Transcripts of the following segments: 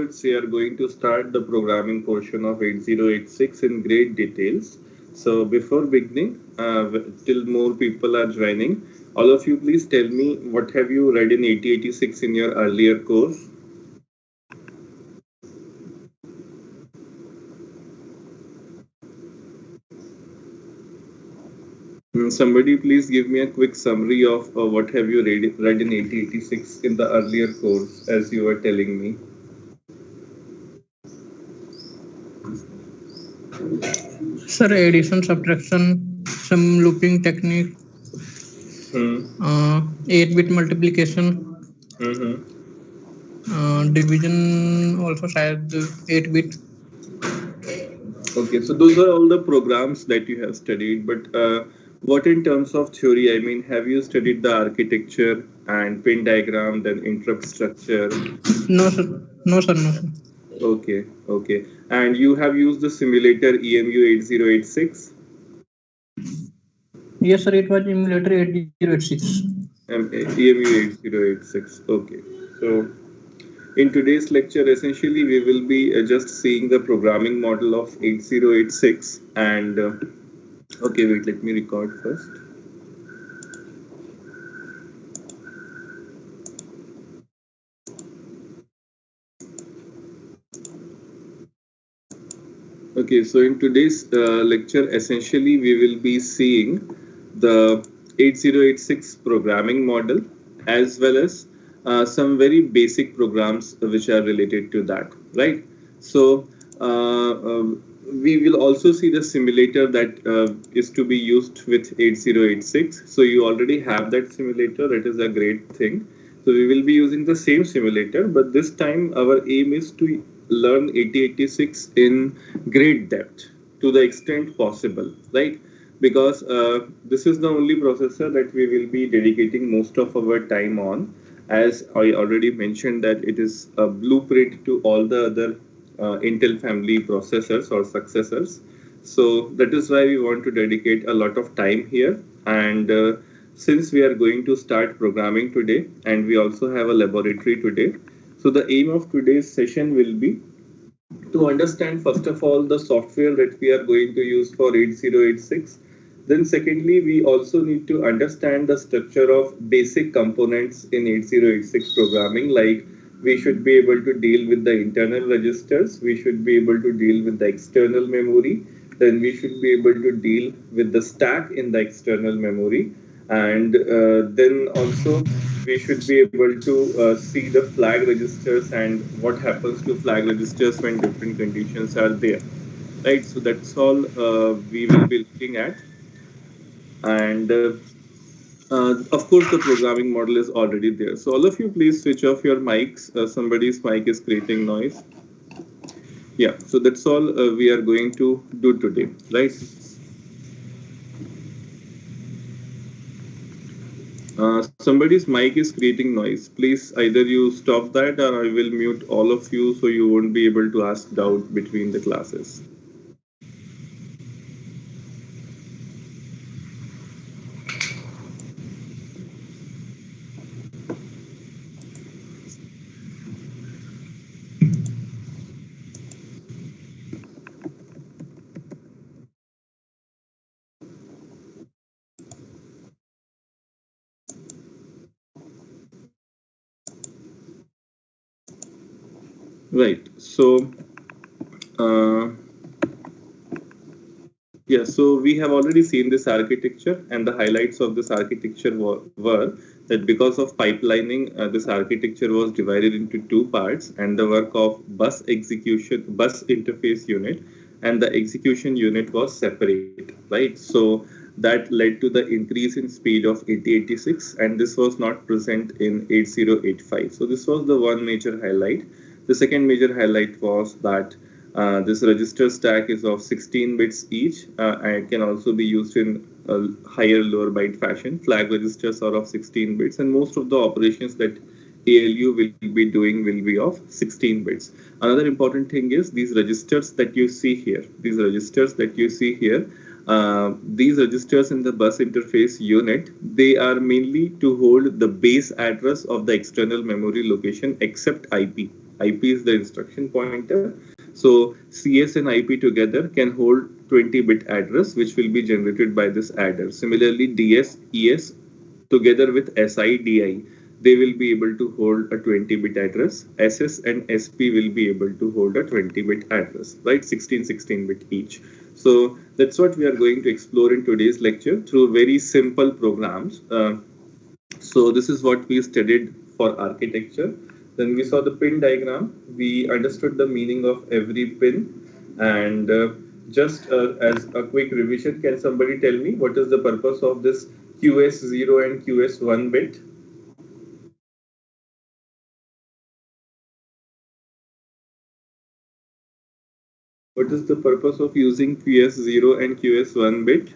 onwards, we are going to start the programming portion of 8086 in great details. So before beginning, till more people are joining, all of you please tell me what have you read in 8086 in your earlier course? Somebody please give me a quick summary of what have you read in 8086 in the earlier course as you were telling me. Sir, addition, subtraction, some looping technique, Hmm. 8-bit multiplication, division also शायद 8-bit. Okay, so those are all the programs that you have studied, but what in terms of theory? I mean, have you studied the architecture and pin diagram, then interrupt structure? No sir, no sir, no sir. Okay, okay. And you have used the simulator EMU 8086? Yes sir, it was emulator 8086. EMU 8086. Okay. So in today's lecture, essentially, we will be just seeing the programming model of 8086 and okay, wait, let me record first. Okay, so in today's lecture, essentially, we will be seeing the 8086 programming model as well as some very basic programs which are related to that, right? So, we will also see the simulator that is to be used with 8086. So, you already have that simulator, that is a great thing. So, we will be using the same simulator, but this time our aim is to learn 8086 in great depth to the extent possible, right? Because this is the only processor that we will be dedicating most of our time on. As I already mentioned that it is a blueprint to all the other Intel family processors or successors. So that is why we want to dedicate a lot of time here. And since we are going to start programming today and we also have a laboratory today, so the aim of today's session will be to understand first of all the software that we are going to use for 8086. Then secondly, we also need to understand the structure of basic components in 8086 programming, like we should be able to deal with the internal registers, we should be able to deal with the external memory, then we should be able to deal with the stack in the external memory, and then also we should be able to see the flag registers and what happens to flag registers when different conditions are there, right? So that's all we will be looking at. And of course the programming model is already there, so all of you please switch off your mics. Somebody's mic is creating noise. Yeah, so that's all we are going to do today, right? Somebody's mic is creating noise. Please either you stop that or I will mute all of you so you won't be able to ask doubt between the classes. Right. So, yeah, so we have already seen this architecture, and the highlights of this architecture were that because of pipelining, this architecture was divided into two parts, and the work of bus interface unit, and the execution unit was separate, right? So that led to the increase in speed of 8086, and this was not present in 8085. So this was the one major highlight. The second major highlight was that this register stack is of 16 bits each and can also be used in a higher lower byte fashion. Flag registers are of 16 bits, and most of the operations that ALU will be doing will be of 16 bits. Another important thing is these registers that you see here. These registers in the bus interface unit, they are mainly to hold the base address of the external memory location except IP. IP is the instruction pointer. So CS and IP together can hold 20-bit address, which will be generated by this adder. Similarly, DS, ES together with SI, DI, they will be able to hold a 20-bit address. SS and SP will be able to hold a 20-bit address, right? 16-bit each. So that's what we are going to explore in today's lecture through very simple programs. So this is what we studied for architecture. Then we saw the pin diagram. We understood the meaning of every pin. And just as a quick revision, can somebody tell me what is the purpose of this QS0 and QS1 bit? What is the purpose of using QS0 and QS1 bit?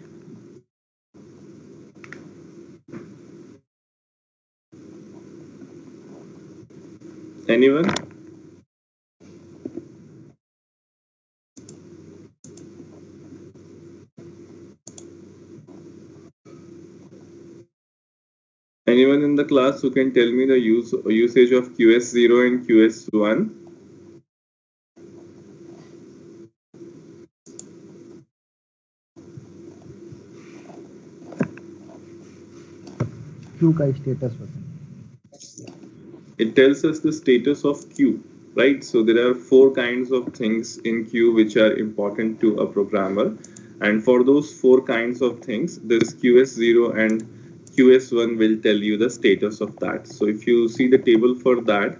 Anyone? Anyone in the class who can tell me the usage of QS0 and QS1? Q का status बताएं. It tells us the status of queue, right? So there are 4 kinds of things in queue which are important to a programmer. And for those 4 kinds of things, this QS0 and QS1 will tell you the status of that. So if you see the table for that,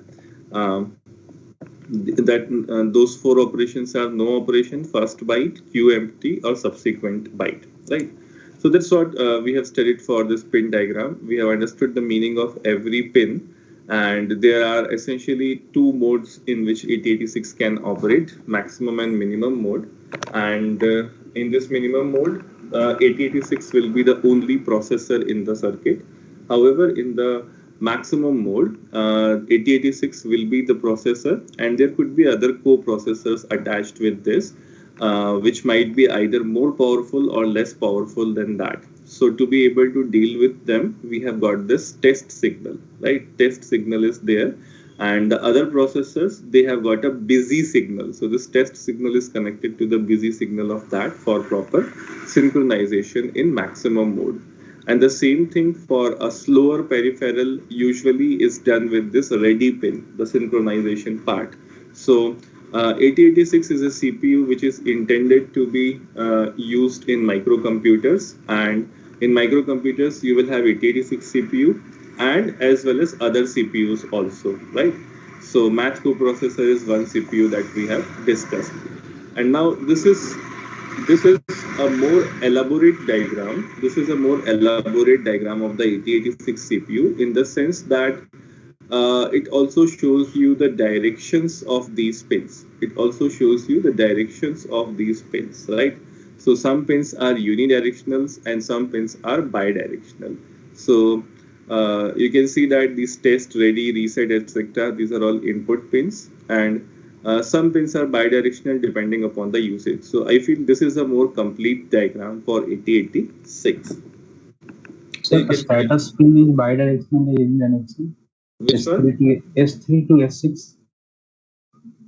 those 4 operations are no operation, first byte, queue empty, or subsequent byte, right? So that's what we have studied for this pin diagram. We have understood the meaning of every pin, and there are essentially 2 modes in which 8086 can operate, maximum and minimum mode. And in this minimum mode, 8086 will be the only processor in the circuit. However, in the maximum mode, 8086 will be the processor, and there could be other co-processors attached with this, which might be either more powerful or less powerful than that. So to be able to deal with them, we have got this test signal, right? Test signal is there, and the other processors, they have got a busy signal. So this test signal is connected to the busy signal of that for proper synchronization in maximum mode. And the same thing for a slower peripheral usually is done with this ready pin, the synchronization part. So 8086 is a CPU which is intended to be used in microcomputers, and in microcomputers you will have 8086 CPU and as well as other CPUs also, right? So math coprocessor is one CPU that we have discussed. And now this is a more elaborate diagram. This is a more elaborate diagram of the 8086 CPU in the sense that it also shows you the directions of these pins. It also shows you the directions of these pins, right? So some pins are unidirectional and some pins are bidirectional. So you can see that these test, ready, reset, etc. These are all input pins, and some pins are bidirectional depending upon the usage. So I feel this is a more complete diagram for 8086. So the status pin is bidirectional in direction. Which one? S3 to S6.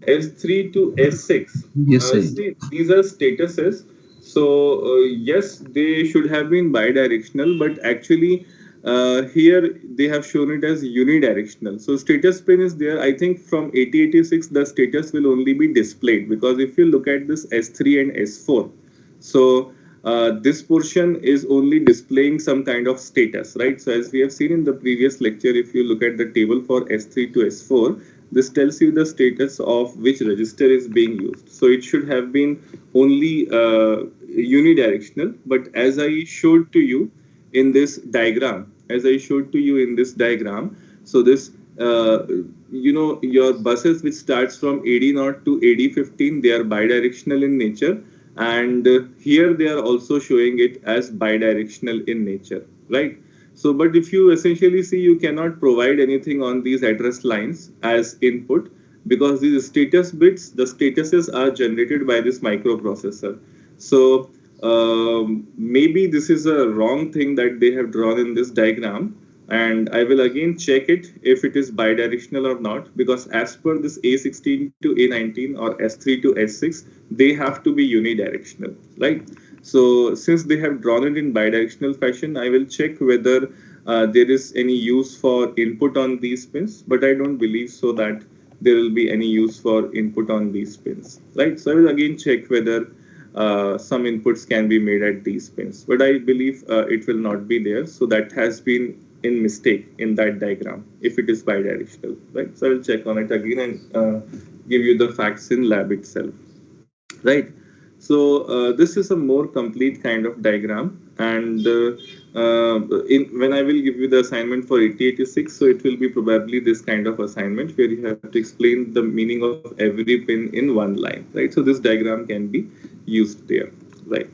S3 to S6. Yes, sir. See, these are statuses. So yes, they should have been bidirectional, but actually here they have shown it as unidirectional. So status pin is there. I think from 8086 the status will only be displayed, because if you look at this S3 and S4, so this portion is only displaying some kind of status, right? So as we have seen in the previous lecture, if you look at the table for S3 to S4, this tells you the status of which register is being used. So it should have been only unidirectional, but as I showed to you in this diagram, so this your buses which starts from AD0 to AD15, they are bidirectional in nature, and here they are also showing it as bidirectional in nature, right? So, but if you essentially see, you cannot provide anything on these address lines as input, because these status bits, the statuses are generated by this microprocessor. So maybe this is a wrong thing that they have drawn in this diagram. And I will again check it if it is bidirectional or not, because as per this A16 to A19 or S3 to S6, they have to be unidirectional, right? So since they have drawn it in bidirectional fashion, I will check whether there is any use for input on these pins, but I don't believe so that there will be any use for input on these pins, right? So I will again check whether some inputs can be made at these pins, but I believe it will not be there. So that has been in mistake in that diagram if it is bidirectional, right? So I will check on it again and give you the facts in lab itself, right? So this is a more complete kind of diagram, and when I will give you the assignment for 8086, so it will be probably this kind of assignment where you have to explain the meaning of every pin in one line, right? So this diagram can be used there, right?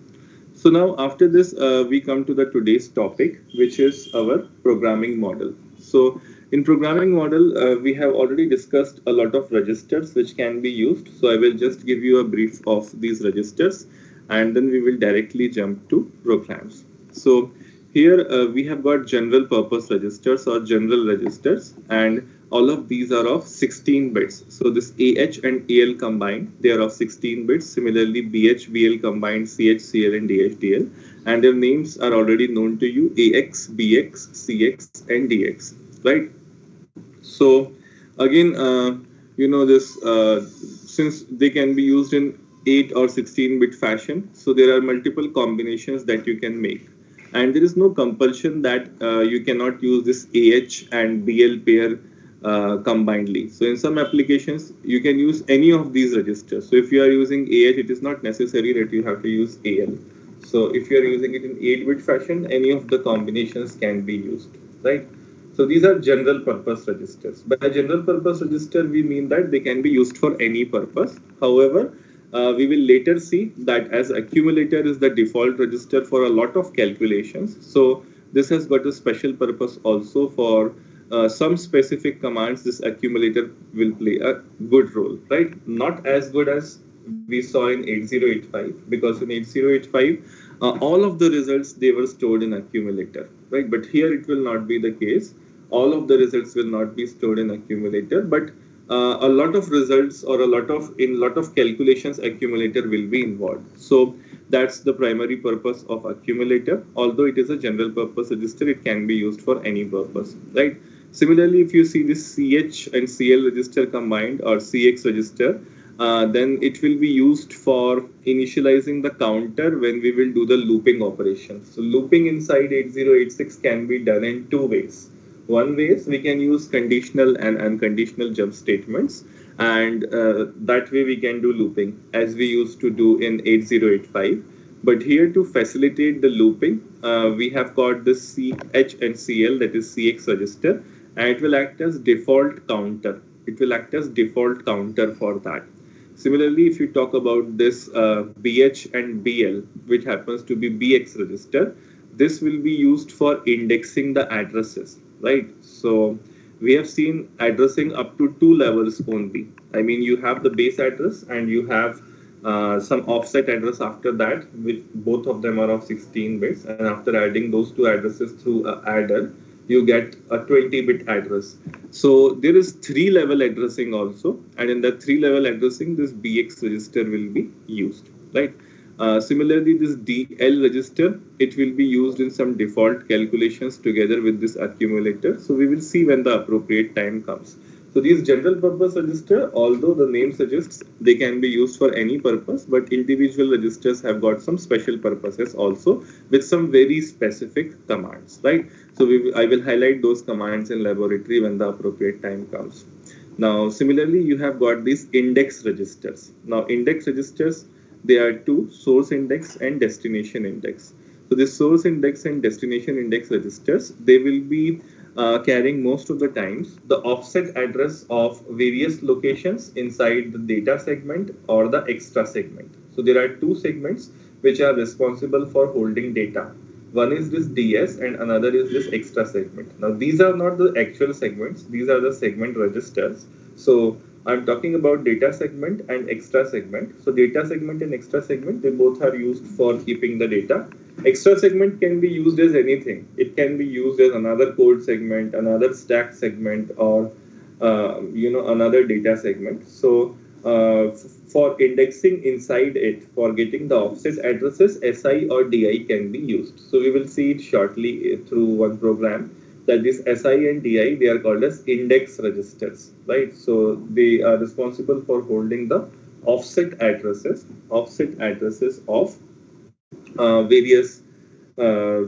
So now after this, we come to the today's topic, which is our programming model. So in programming model, we have already discussed a lot of registers which can be used. So I will just give you a brief of these registers, and then we will directly jump to programs. So here we have got general purpose registers or general registers, and all of these are of 16 bits. So this AH and AL combined, they are of 16 bits. Similarly, BH, BL combined, CH, CL, and DH, DL. And their names are already known to you: AX, BX, CX, and DX, right? So again, this since they can be used in 8 or 16-bit fashion, so there are multiple combinations that you can make, and there is no compulsion that you cannot use this AH and BL pair combinedly. So in some applications, you can use any of these registers. So if you are using AH, it is not necessary that you have to use AL. So if you are using it in 8-bit fashion, any of the combinations can be used, right? So these are general purpose registers. By general purpose register, we mean that they can be used for any purpose. However, we will later see that as accumulator is the default register for a lot of calculations. So this has got a special purpose also for some specific commands. This accumulator will play a good role, right? Not as good as we saw in 8085, because in 8085, all of the results, they were stored in accumulator, right? But here it will not be the case. All of the results will not be stored in accumulator, but a lot of results or a lot of calculations, accumulator will be involved. So that's the primary purpose of accumulator. Although it is a general purpose register, it can be used for any purpose, right? Similarly, if you see this CH and CL register combined, or CX register, then it will be used for initializing the counter when we will do the looping operation. So looping inside 8086 can be done in two ways. One way is we can use conditional and unconditional jump statements, and that way we can do looping as we used to do in 8085. But here, to facilitate the looping, we have got the CH and CL, that is CX register, and it will act as default counter. It will act as default counter for that. Similarly, if you talk about this BH and BL, which happens to be BX register, this will be used for indexing the addresses, right? So we have seen addressing up to two levels only. I mean, you have the base address and you have some offset address after that, which both of them are of 16 bits. And after adding those two addresses through adder, you get a 20-bit address. So there is 3-level addressing also, and in that 3-level addressing, this BX register will be used, right? Similarly, this DL register, it will be used in some default calculations together with this accumulator. So we will see when the appropriate time comes. So these general purpose register, although the name suggests they can be used for any purpose, but individual registers have got some special purposes also with some very specific commands, right? So I will highlight those commands in laboratory when the appropriate time comes. Now, similarly, you have got these index registers. Now, index registers, they are two: source index and destination index. So the source index and destination index registers, they will be carrying most of the times the offset address of various locations inside the data segment or the extra segment. So there are two segments which are responsible for holding data. One is this DS and another is this extra segment. Now these are not the actual segments, these are the segment registers. So I'm talking about data segment and extra segment. So data segment and extra segment, they both are used for keeping the data. Extra segment can be used as anything. It can be used as another code segment, another stack segment, or another data segment. So for indexing inside it, for getting the offset addresses, SI or DI can be used. So we will see it shortly through one program, that this SI and DI, they are called as index registers, right? So they are responsible for holding the offset addresses of various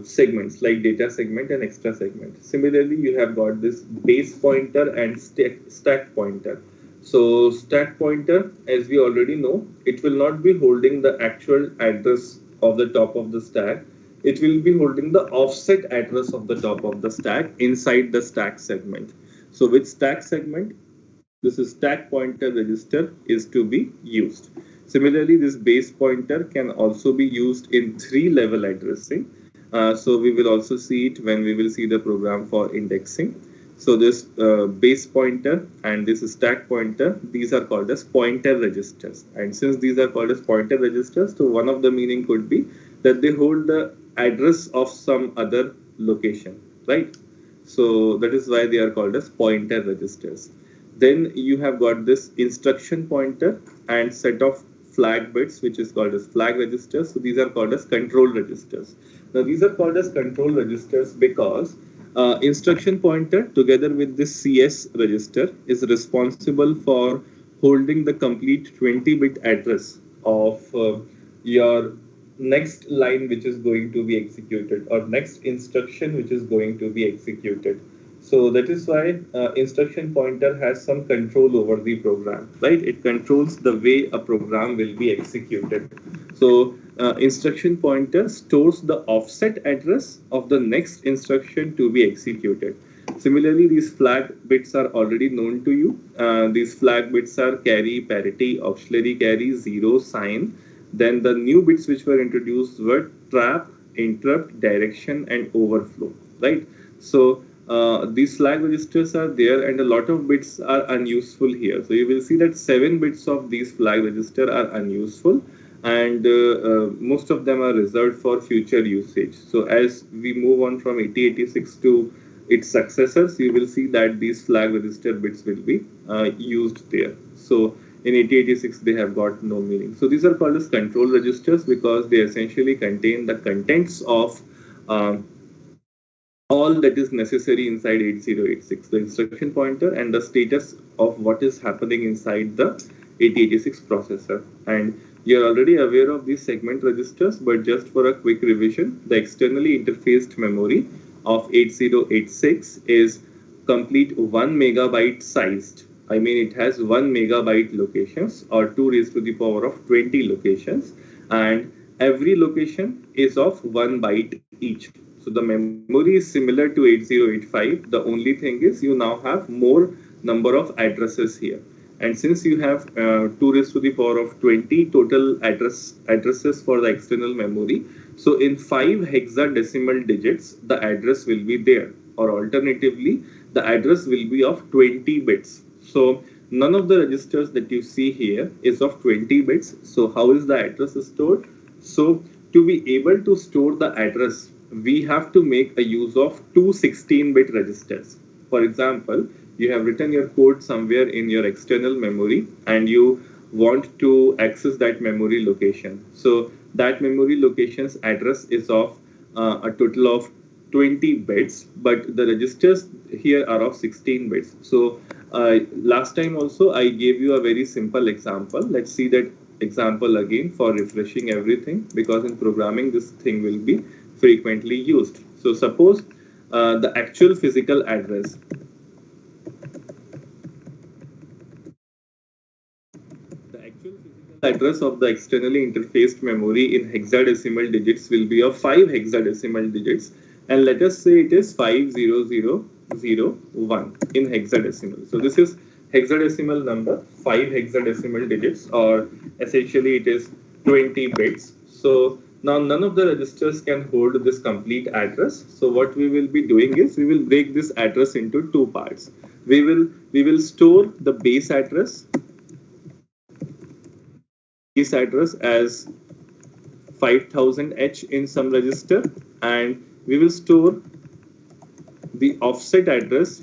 segments like data segment and extra segment. Similarly, you have got this base pointer and stack pointer. So stack pointer, as we already know, it will not be holding the actual address of the top of the stack. It will be holding the offset address of the top of the stack inside the stack segment. So with stack segment, this is stack pointer register is to be used. Similarly, this base pointer can also be used in 3-level addressing. So we will also see it when we will see the program for indexing. So this base pointer and this stack pointer, these are called as pointer registers. And since these are called as pointer registers, so one of the meaning could be that they hold the address of some other location, right? So that is why they are called as pointer registers. Then you have got this instruction pointer and set of flag bits, which is called as flag registers. So these are called as control registers. Now these are called as control registers because instruction pointer together with this CS register is responsible for holding the complete 20-bit address of your next line which is going to be executed, or next instruction which is going to be executed. So that is why instruction pointer has some control over the program, right? It controls the way a program will be executed. So instruction pointer stores the offset address of the next instruction to be executed. Similarly, these flag bits are already known to you. These flag bits are carry, parity, auxiliary carry, zero, sign. Then the new bits which were introduced were trap, interrupt, direction, and overflow, right? So these flag registers are there, and a lot of bits are unuseful here. So you will see that 7 bits of these flag register are unuseful, and most of them are reserved for future usage. So as we move on from 8086 to its successors, you will see that these flag register bits will be used there. So in 8086 they have got no meaning. So these are called as control registers because they essentially contain the contents of all that is necessary inside 8086, the instruction pointer and the status of what is happening inside the 8086 processor. And you're already aware of these segment registers, but just for a quick revision, the externally interfaced memory of 8086 is complete 1 megabyte sized. I mean, it has 1 megabyte locations, or 2 raised to the power of 20 locations, and every location is of 1 byte each. So the memory is similar to 8085. The only thing is you now have more number of addresses here. And since you have 2 raised to the power of 20 total addresses for the external memory, so in 5 hexadecimal digits, the address will be there. Or alternatively, the address will be of 20 bits. So none of the registers that you see here is of 20 bits. So how is the address stored? So to be able to store the address, we have to make a use of two 16-bit registers. For example, you have written your code somewhere in your external memory and you want to access that memory location. So that memory location's address is of a total of 20 bits, but the registers here are of 16 bits. So last time also I gave you a very simple example. Let's see that example again for refreshing everything, because in programming this thing will be frequently used. So suppose the actual physical address of the externally interfaced memory in hexadecimal digits will be of 5 hexadecimal digits, and let us say it is 50001 in hexadecimal. So this is hexadecimal number, 5 hexadecimal digits, or essentially it is 20 bits. So now none of the registers can hold this complete address. So what we will be doing is we will break this address into two parts. We will store the base address as 5000H in some register, and we will store the offset address,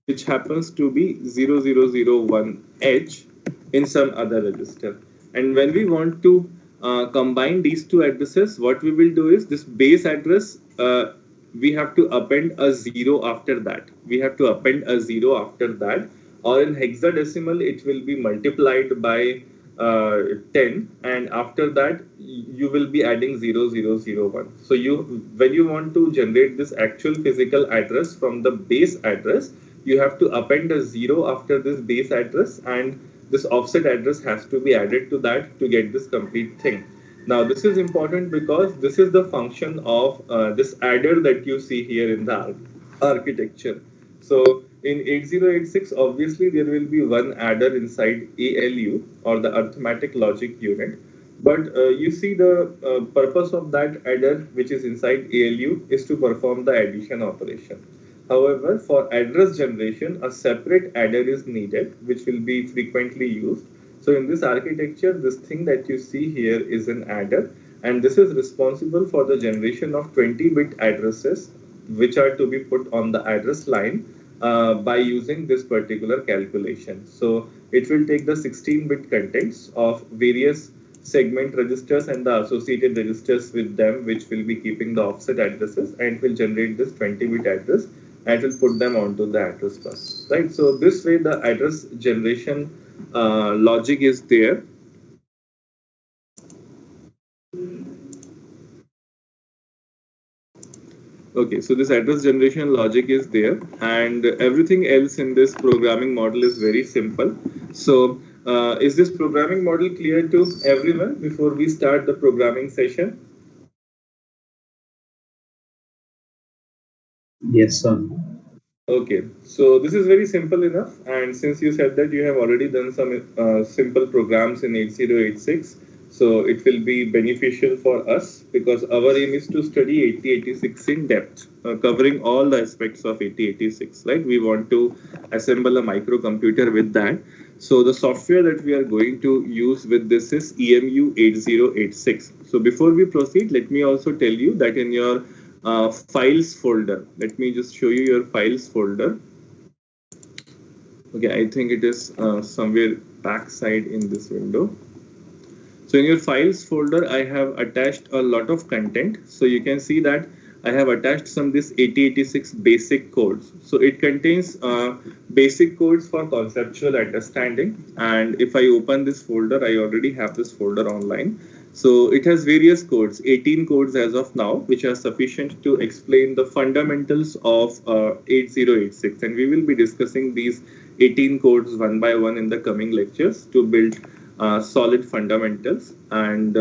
which happens to be 0001H in some other register. And when we want to combine these two addresses, what we will do is this base address, we have to append a 0 after that. We have to append a 0 after that, or in hexadecimal, it will be multiplied by 10, and after that you will be adding 0001. So when you want to generate this actual physical address from the base address, you have to append a 0 after this base address, and this offset address has to be added to that to get this complete thing. Now this is important because this is the function of this adder that you see here in the architecture. So in 8086, obviously there will be one adder inside ALU, or the arithmetic logic unit. But you see the purpose of that adder which is inside ALU is to perform the addition operation. However, for address generation, a separate adder is needed, which will be frequently used. So in this architecture, this thing that you see here is an adder, and this is responsible for the generation of 20-bit addresses, which are to be put on the address line by using this particular calculation. So it will take the 16-bit contents of various segment registers and the associated registers with them, which will be keeping the offset addresses, and will generate this 20-bit address, and will put them onto the address bus, right? So this way the address generation logic is there. Okay, so this address generation logic is there, and everything else in this programming model is very simple. So is this programming model clear to everyone before we start the programming session? Yes, sir. Okay, so this is very simple enough, and since you said that you have already done some simple programs in 8086, so it will be beneficial for us because our aim is to study 8086 in depth, covering all the aspects of 8086, right? We want to assemble a microcomputer with that. So the software that we are going to use with this is EMU 8086. So before we proceed, let me also tell you that in your files folder, let me just show you your files folder. Okay, I think it is somewhere backside in this window. So in your files folder, I have attached a lot of content. So you can see that I have attached some this 8086 basic codes. So it contains basic codes for conceptual understanding. And if I open this folder, I already have this folder online. So it has various codes, 18 codes as of now, which are sufficient to explain the fundamentals of 8086. And we will be discussing these 18 codes one by one in the coming lectures to build solid fundamentals. And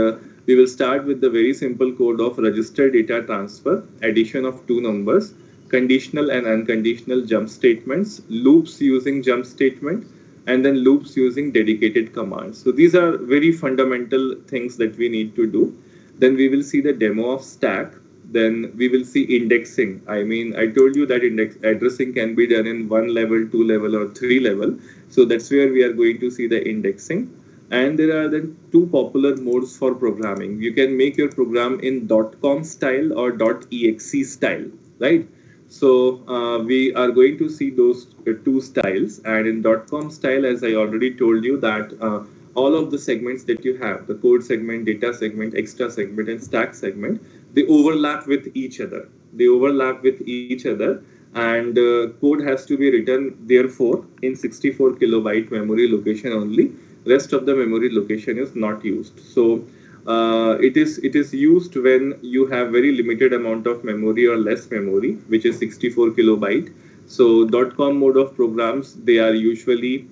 we will start with the very simple code of register data transfer, addition of two numbers, conditional and unconditional jump statements, loops using jump statement, and then loops using dedicated commands. So these are very fundamental things that we need to do. Then we will see the demo of stack. Then we will see indexing. I mean, I told you that index addressing can be done in 1 level, 2 level, or 3 level. So that's where we are going to see the indexing. And there are then two popular modes for programming. You can make your program in .com style or .exe style, right? So we are going to see those two styles. And in .com style, as I already told you, that all of the segments that you have, the code segment, data segment, extra segment, and stack segment, they overlap with each other. They overlap with each other, and code has to be written, therefore, in 64 kilobyte memory location only. Rest of the memory location is not used. So it is used when you have very limited amount of memory or less memory, which is 64 kilobyte. So .com mode of programs, they are usually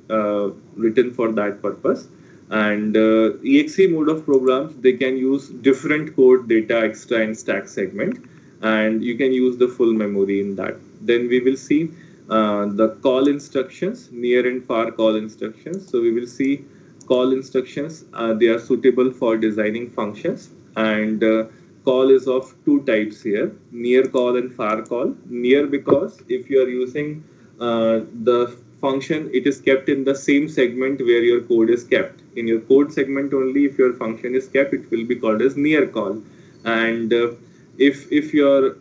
written for that purpose. And exe mode of programs, they can use different code, data, extra, and stack segment, and you can use the full memory in that. Then we will see the call instructions, near and far call instructions. So we will see call instructions, they are suitable for designing functions, and call is of two types here, near call and far call. Near because if you are using the function, it is kept in the same segment where your code is kept. In your code segment only, if your function is kept, it will be called as near call. And if your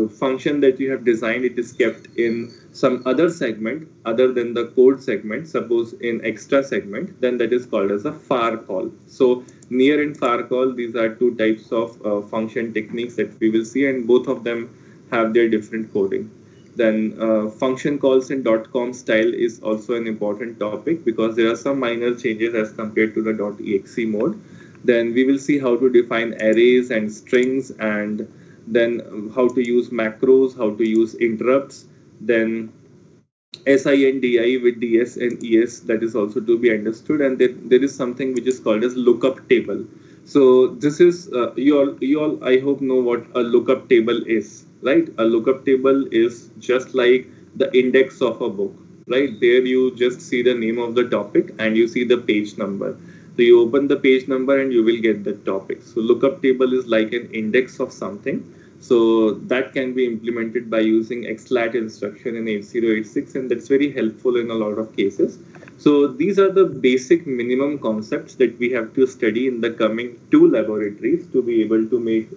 function that you have designed, it is kept in some other segment other than the code segment, suppose in extra segment, then that is called as a far call. So near and far call, these are two types of function techniques that we will see, and both of them have their different coding. Then function calls in .com style is also an important topic because there are some minor changes as compared to the .exe mode. Then we will see how to define arrays and strings, and then how to use macros, how to use interrupts, then SINDI with DS and ES, that is also to be understood, and there is something which is called as lookup table. So this is you all I hope know what a lookup table is, right? A lookup table is just like the index of a book, right? There you just see the name of the topic and you see the page number. So you open the page number and you will get the topic. So lookup table is like an index of something. So that can be implemented by using xlat instruction in 8086, and that's very helpful in a lot of cases. So these are the basic minimum concepts that we have to study in the coming 2 laboratories to be able to make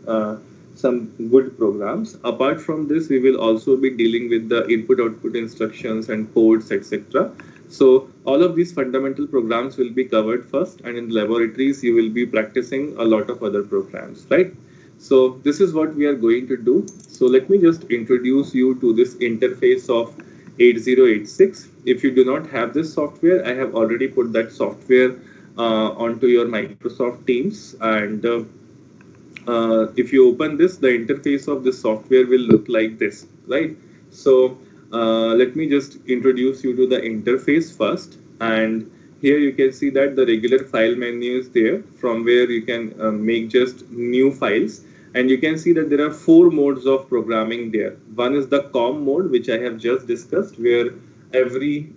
some good programs. Apart from this, we will also be dealing with the input-output instructions and ports, etc. So all of these fundamental programs will be covered first, and in the laboratories, you will be practicing a lot of other programs, right? So this is what we are going to do. So let me just introduce you to this interface of 8086. If you do not have this software, I have already put that software onto your Microsoft Teams, and if you open this, the interface of this software will look like this, right? So let me just introduce you to the interface first, and here you can see that the regular file menu is there, from where you can make just new files. And you can see that there are 4 modes of programming there. One is the COM mode, which I have just discussed, where every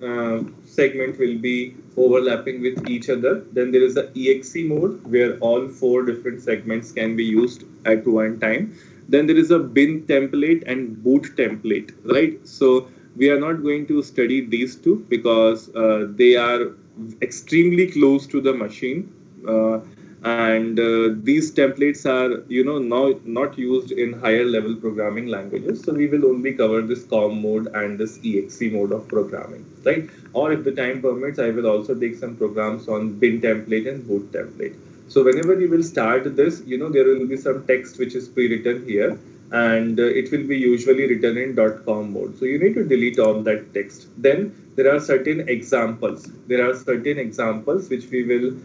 segment will be overlapping with each other. Then there is the EXE mode, where all 4 different segments can be used at one time. Then there is a bin template and boot template, right? So we are not going to study these two because they are extremely close to the machine. And these templates are now not used in higher level programming languages, so we will only cover this COM mode and this EXE mode of programming, right? Or if the time permits, I will also take some programs on bin template and boot template. So whenever you will start this, there will be some text which is pre-written here, and it will be usually written in .com mode. So you need to delete all that text. Then there are certain examples. There are certain examples which we will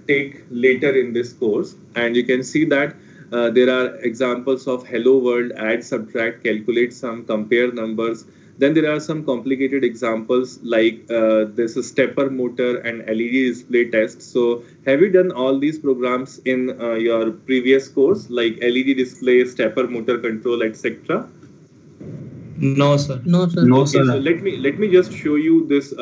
take later in this course, and you can see that there are examples of hello world, add, subtract, calculate sum, compare numbers. Then there are some complicated examples like this is stepper motor and LED display test. So have you done all these programs in your previous course, like LED display, stepper motor control, etc.? No, sir. No, sir. No, Okay, sir. so let me just show you this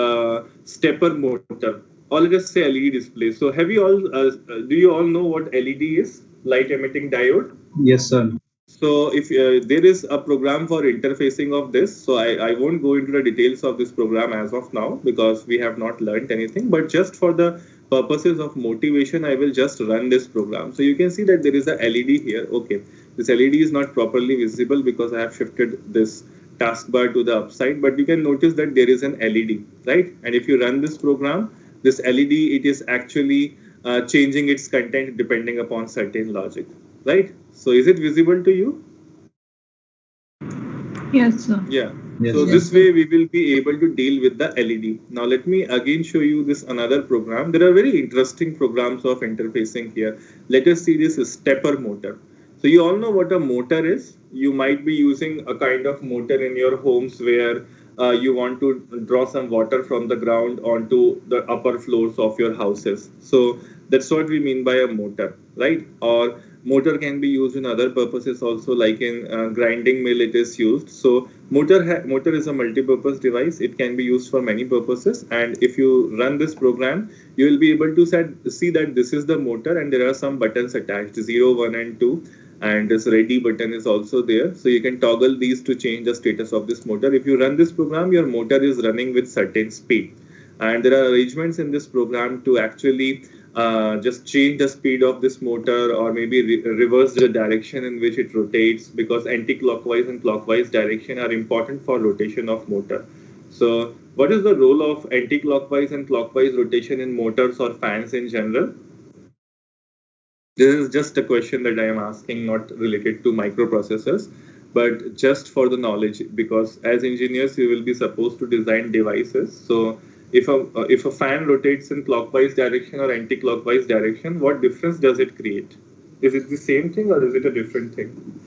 stepper motor, or let us say LED display. So have you all do you all know what LED is? Light emitting diode. Yes, sir. So if there is a program for interfacing of this, so I won't go into the details of this program as of now because we have not learned anything, but just for the purposes of motivation, I will just run this program. So you can see that there is a LED here. Okay, this LED is not properly visible because I have shifted this taskbar to the upside, but you can notice that there is an LED, right? And if you run this program, this LED, it is actually changing its content depending upon certain logic, right? So is it visible to you? Yes, sir. Yeah. Yes, So sir. this way we will be able to deal with the LED. Now let me again show you this another program. There are very interesting programs of interfacing here. Let us see this stepper motor. So you all know what a motor is. You might be using a kind of motor in your homes where you want to draw some water from the ground onto the upper floors of your houses. So that's what we mean by a motor, right? Or motor can be used in other purposes also, like in grinding mill it is used. So motor is a multi-purpose device. It can be used for many purposes, and if you run this program, you will be able to see that this is the motor and there are some buttons attached, 0, 1 and 2, and this ready button is also there. So you can toggle these to change the status of this motor. If you run this program, your motor is running with certain speed. And there are arrangements in this program to actually just change the speed of this motor, or maybe reverse the direction in which it rotates, because anti-clockwise and clockwise direction are important for rotation of motor. So what is the role of anti-clockwise and clockwise rotation in motors or fans in general? This is just a question that I am asking, not related to microprocessors, but just for the knowledge, because as engineers, you will be supposed to design devices. So if a fan rotates in clockwise direction or anti-clockwise direction, what difference does it create? Is it the same thing or is it a different thing?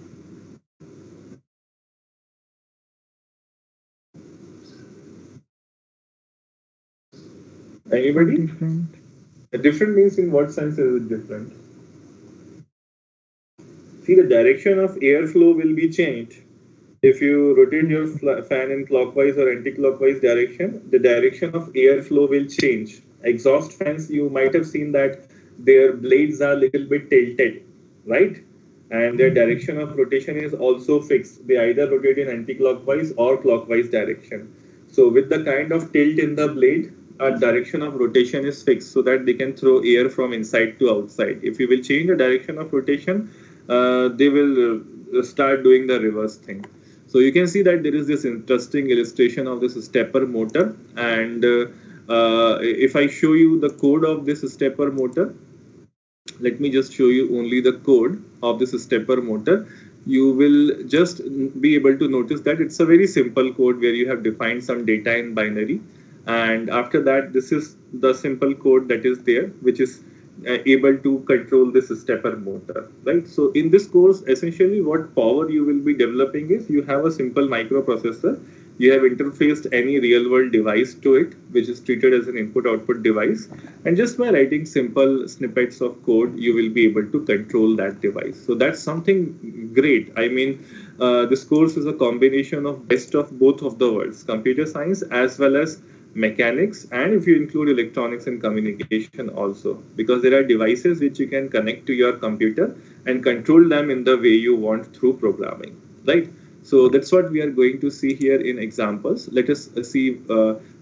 Anybody? Different. Different means in what sense is it different? See, the direction of airflow will be changed. If you rotate your fan in clockwise or anti-clockwise direction, the direction of airflow will change. Exhaust fans, you might have seen that their blades are a little bit tilted, right? And their direction of rotation is also fixed. They either rotate in anti-clockwise or clockwise direction. So with the kind of tilt in the blade, a direction of rotation is fixed so that they can throw air from inside to outside. If you will change the direction of rotation, they will start doing the reverse thing. So you can see that there is this interesting illustration of this stepper motor, and if I show you the code of this stepper motor, let me just show you only the code of this stepper motor. You will just be able to notice that it's a very simple code where you have defined some data in binary, and after that this is the simple code that is there, which is able to control this stepper motor, right? So in this course, essentially what power you will be developing is, you have a simple microprocessor, you have interfaced any real world device to it, which is treated as an input output device, and just by writing simple snippets of code, you will be able to control that device. So that's something great. I mean, this course is a combination of best of both of the worlds, computer science as well as mechanics, and if you include electronics and communication also, because there are devices which you can connect to your computer and control them in the way you want through programming, right? So that's what we are going to see here in examples. Let us see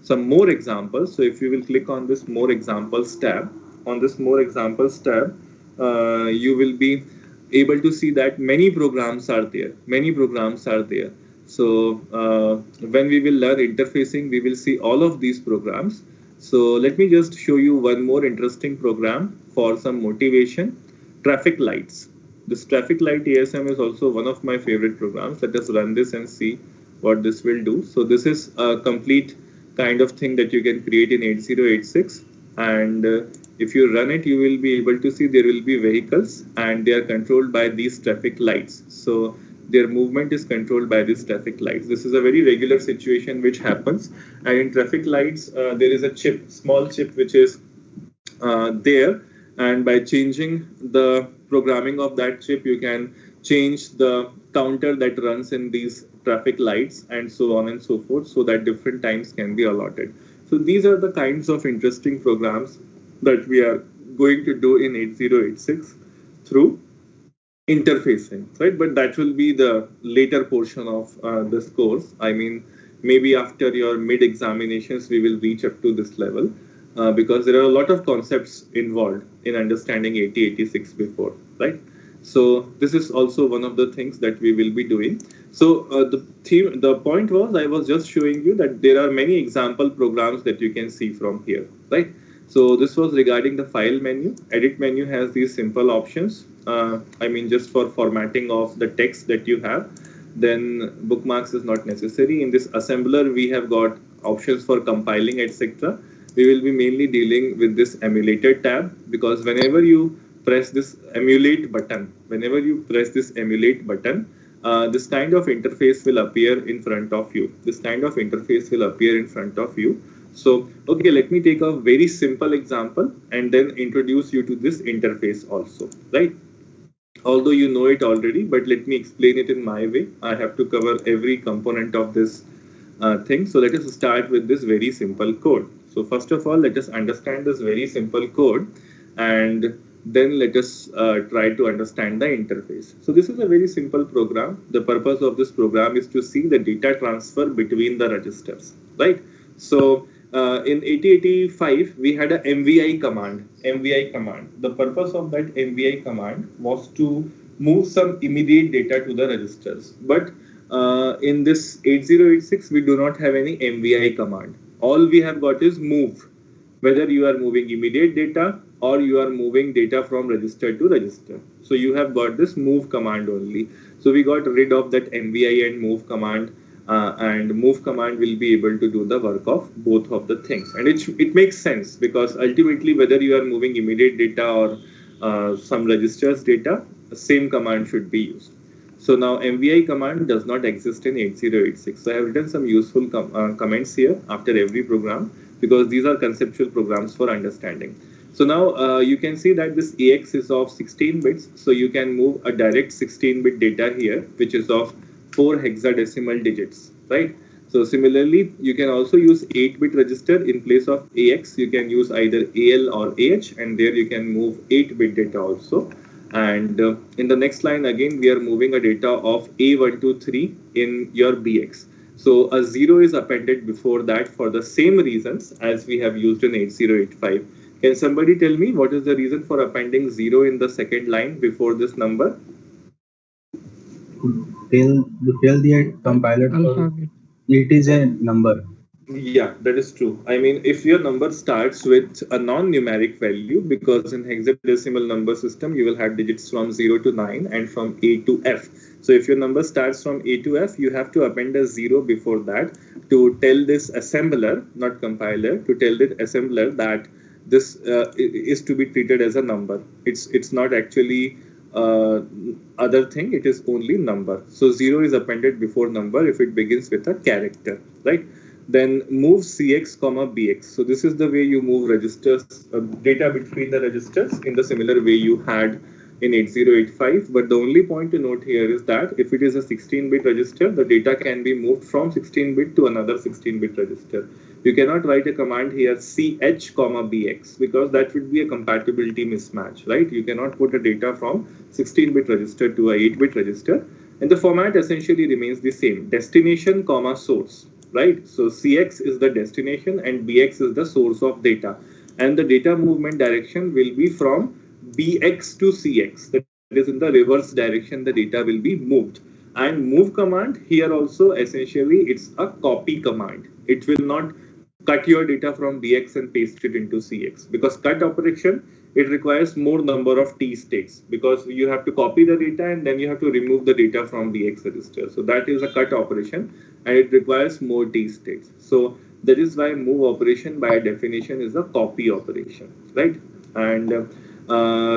some more examples. So if you will click on this more examples tab, on this more examples tab, you will be able to see that many programs are there, so when we will learn interfacing, we will see all of these programs. So let me just show you one more interesting program for some motivation. Traffic lights. This traffic light ASM is also one of my favorite programs. Let us run this and see what this will do. So this is a complete kind of thing that you can create in 8086, and if you run it, you will be able to see there will be vehicles and they are controlled by these traffic lights. So their movement is controlled by these traffic lights. This is a very regular situation which happens. And in traffic lights, there is a chip, small chip, which is there. And by changing the programming of that chip, you can change the counter that runs in these traffic lights and so on and so forth, so that different times can be allotted. So these are the kinds of interesting programs that we are going to do in 8086 through interfacing, right? But that will be the later portion of this course. I mean, maybe after your mid examinations, we will reach up to this level because there are a lot of concepts involved in understanding 8086 before, right? So this is also one of the things that we will be doing. So the point was, I was just showing you that there are many example programs that you can see from here, right? So this was regarding the file menu. Edit menu has these simple options. I mean, just for formatting of the text that you have. Then bookmarks is not necessary. In this assembler, we have got options for compiling, etc. We will be mainly dealing with this emulator tab, because whenever you press this emulate button, this kind of interface will appear in front of you. So, okay, let me take a very simple example and then introduce you to this interface also, right? Although you know it already, but let me explain it in my way. I have to cover every component of this thing. So let us start with this very simple code. So first of all, let us understand this very simple code, and then let us try to understand the interface. So this is a very simple program. The purpose of this program is to see the data transfer between the registers, right? So in 8085 we had a MVI command. MVI command. The purpose of that MVI command was to move some immediate data to the registers. But in this 8086 we do not have any MVI command. All we have got is move. Whether you are moving immediate data or you are moving data from register to register. So you have got this move command only. So we got rid of that MVI and move command, and move command will be able to do the work of both of the things. And it makes sense because ultimately whether you are moving immediate data or some registers data, the same command should be used. So now MVI command does not exist in 8086. So I have written some useful comments here after every program because these are conceptual programs for understanding. So now you can see that this AX is of 16 bits. So you can move a direct 16-bit data here, which is of 4 hexadecimal digits, right? So similarly, you can also use 8-bit register in place of AX. You can use either AL or AH, and there you can move 8-bit data also. And in the next line, again, we are moving a data of A123 in your BX. So a 0 is appended before that for the same reasons as we have used in 8085. Can somebody tell me what is the reason for appending 0 in the second line before this number? Tell the compiler Alphabet. it is a number. Yeah, that is true. I mean, if your number starts with a non-numeric value, because in hexadecimal number system, you will have digits from 0 to 9 and from A to F. So if your number starts from A to F, you have to append a 0 before that to tell this assembler, not compiler, to tell the assembler that this is to be treated as a number. It's not actually other thing, it is only number. So 0 is appended before number if it begins with a character, right? Then move CX comma BX. So this is the way you move registers, data between the registers in the similar way you had in 8085. But the only point to note here is that if it is a 16-bit register, the data can be moved from 16-bit to another 16-bit register. You cannot write a command here CH comma BX because that would be a compatibility mismatch, right? You cannot put a data from 16-bit register to a 8-bit register. And the format essentially remains the same, destination comma source, right? So CX is the destination and BX is the source of data. And the data movement direction will be from BX to CX. That is in the reverse direction the data will be moved. And move command here also essentially it's a copy command. It will not cut your data from BX and paste it into CX because cut operation it requires more number of T states because you have to copy the data and then you have to remove the data from BX register. So that is a cut operation and it requires more T states. So that is why move operation by definition is a copy operation, right? And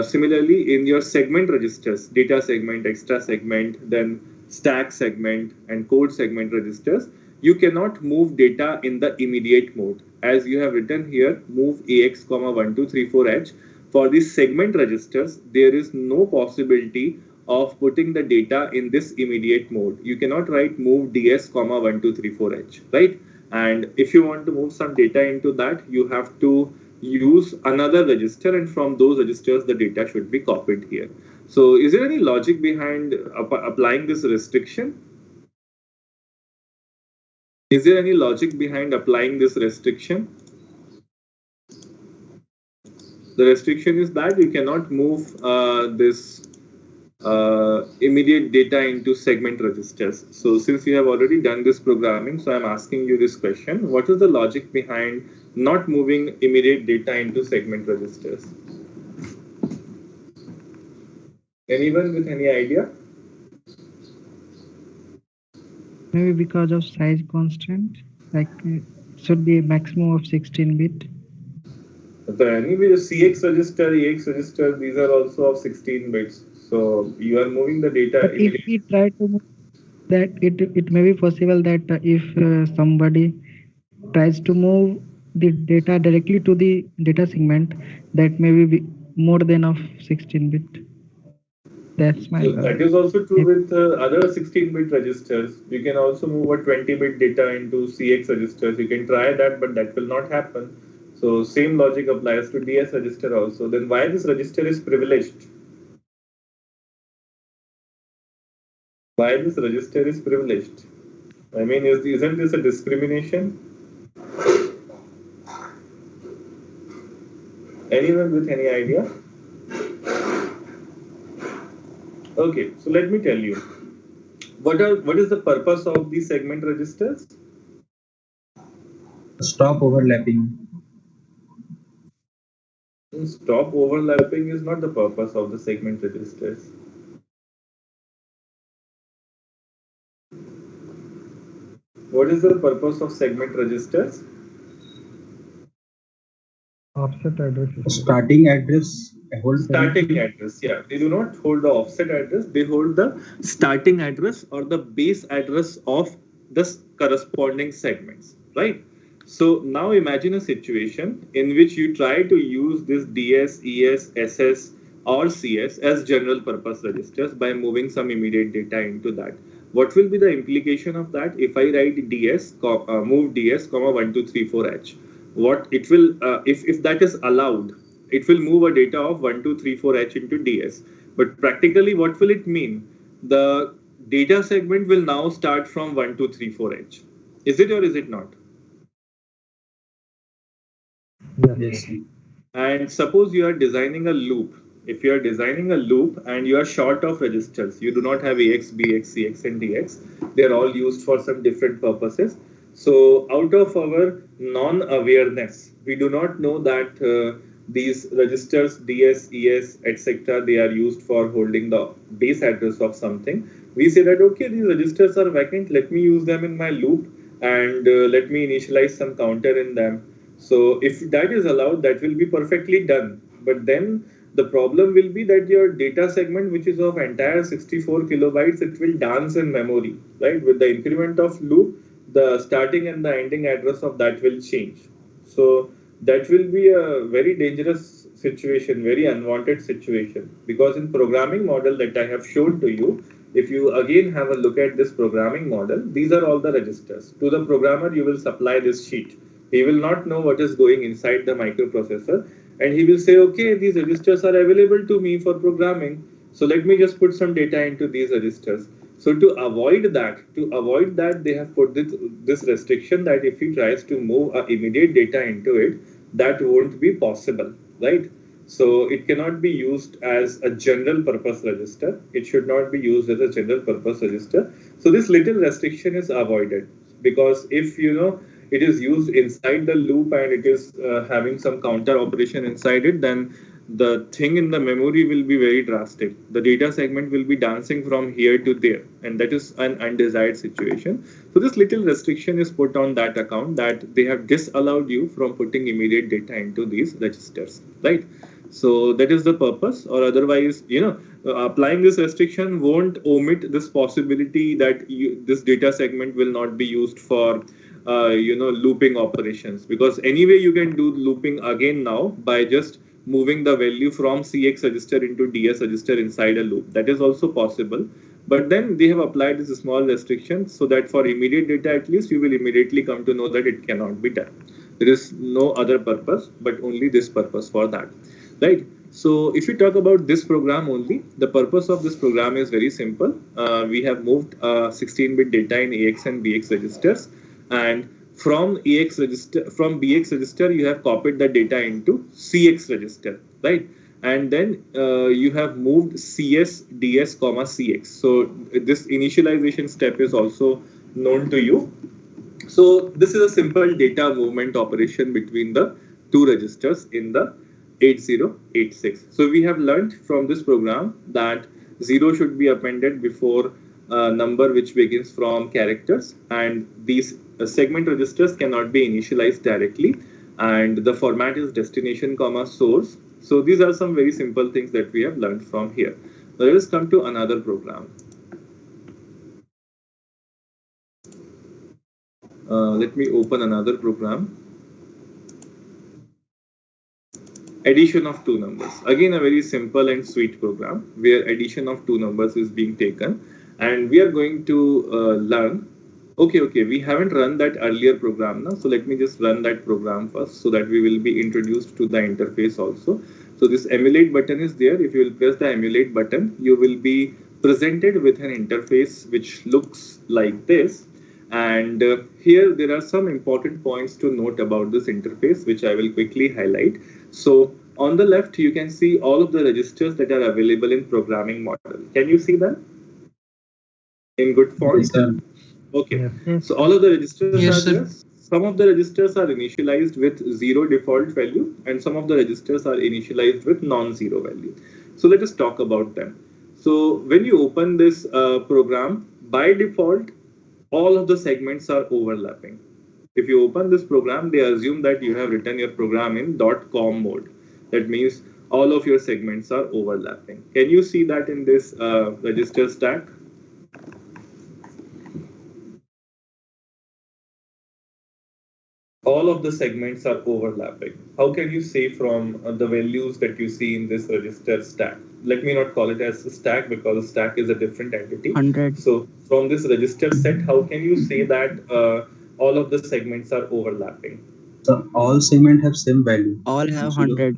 similarly in your segment registers, data segment, extra segment, then stack segment and code segment registers, you cannot move data in the immediate mode. As you have written here, move AX, 1234H. For these segment registers, there is no possibility of putting the data in this immediate mode. You cannot write move DS, 1234H, right? And if you want to move some data into that, you have to use another register, and from those registers, the data should be copied here. So, is there any logic behind applying this restriction? Is there any logic behind applying this restriction? The restriction is that you cannot move this immediate data into segment registers. So since you have already done this programming, so I'm asking you this question. What is the logic behind not moving immediate data into segment registers? Anyone with any idea? Maybe because of size constraint, like it should be a maximum of 16-bit. Anyway, the CX register, EX register, these are also of 16 bits. So you are moving the data. But if we try to move that, it may be possible that if somebody tries to move the data directly to the data segment, that may be more than of 16-bit. That's my So that is also true with other 16-bit registers. You can also move a 20-bit data into CX registers. You can try that, but that will not happen. So same logic applies to DS register also. Then why this register is privileged? Why this register is privileged? I mean, isn't this a discrimination? Anyone with any idea? Okay, so let me tell you. What is the purpose of these segment registers? Stop overlapping. Stop overlapping is not the purpose of the segment registers. What is the purpose of segment registers? Offset address. Starting address hold Starting address, yeah. They do not hold the offset address, they hold the starting address or the base address of the corresponding segments, right? So now imagine a situation in which you try to use this DS, ES, SS, or CS as general purpose registers by moving some immediate data into that. What will be the implication of that if I write DS, move DS, comma 1234H? What it will, if that is allowed, it will move a data of 1234H into DS. But practically, what will it mean? The data segment will now start from 1234H. Is it or is it not? Yes. And suppose you are designing a loop. If you are designing a loop and you are short of registers, you do not have AX, BX, CX, and DX. They are all used for some different purposes. So, out of our non-awareness, we do not know that these registers, DS, ES, etc., they are used for holding the base address of something. We say that, okay, these registers are vacant. Let me use them in my loop and let me initialize some counter in them. So if that is allowed, that will be perfectly done. But then the problem will be that your data segment, which is of entire 64 kilobytes, it will dance in memory, right? With the increment of loop, the starting and the ending address of that will change. So that will be a very dangerous situation, very unwanted situation. Because in programming model that I have shown to you, if you again have a look at this programming model, these are all the registers. To the programmer, you will supply this sheet. He will not know what is going inside the microprocessor, and he will say, okay, these registers are available to me for programming, so let me just put some data into these registers. So to avoid that, they have put this restriction that if he tries to move immediate data into it, that won't be possible, right? So it cannot be used as a general purpose register. It should not be used as a general purpose register. So this little restriction is avoided, because if it is used inside the loop and it is having some counter operation inside it, then the thing in the memory will be very drastic. The data segment will be dancing from here to there, and that is an undesired situation. So this little restriction is put on that account, that they have disallowed you from putting immediate data into these registers, right? So that is the purpose, or otherwise, applying this restriction won't omit this possibility that this data segment will not be used for looping operations, because anyway you can do looping again now by just moving the value from CX register into DS register inside a loop. That is also possible, but then they have applied this small restriction so that for immediate data at least you will immediately come to know that it cannot be done. There is no other purpose but only this purpose for that, right? So if we talk about this program only, the purpose of this program is very simple. We have moved 16-bit data in AX and BX registers, and from BX register you have copied the data into CX register, right? And then you have moved CS, DS, comma CX. So this initialization step is also known to you. So this is a simple data movement operation between the two registers in the 8086. So we have learned from this program that 0 should be appended before a number which begins from characters, and these segment registers cannot be initialized directly, and the format is destination comma source. So these are some very simple things that we have learned from here. Now let us come to another program. Let me open another program. Addition of two numbers. Again, a very simple and sweet program where addition of two numbers is being taken, and we are going to learn. Okay, we haven't run that earlier program now, so let me just run that program first so that we will be introduced to the interface also. So this emulate button is there. If you will press the emulate button, you will be presented with an interface which looks like this. And here there are some important points to note about this interface, which I will quickly highlight. So On the left, you can see all of the registers that are available in programming model. Can you see them in good font? Yes, sir. Okay. Yes. So all of the registers Yes, are sir. there. Some of the registers are initialized with 0 default value, and some of the registers are initialized with non-zero value. So let us talk about them. So when you open this program, by default, all of the segments are overlapping. If you open this program, they assume that you have written your program in .com mode. That means all of your segments are overlapping. Can you see that in this register stack? All of the segments are overlapping. How can you say from the values that you see in this register stack? Let me not call it as a stack because a stack is a different entity. 100. So from this register set, how can you say that all of the segments are overlapping? So all segment have same value. All have Zero. 100.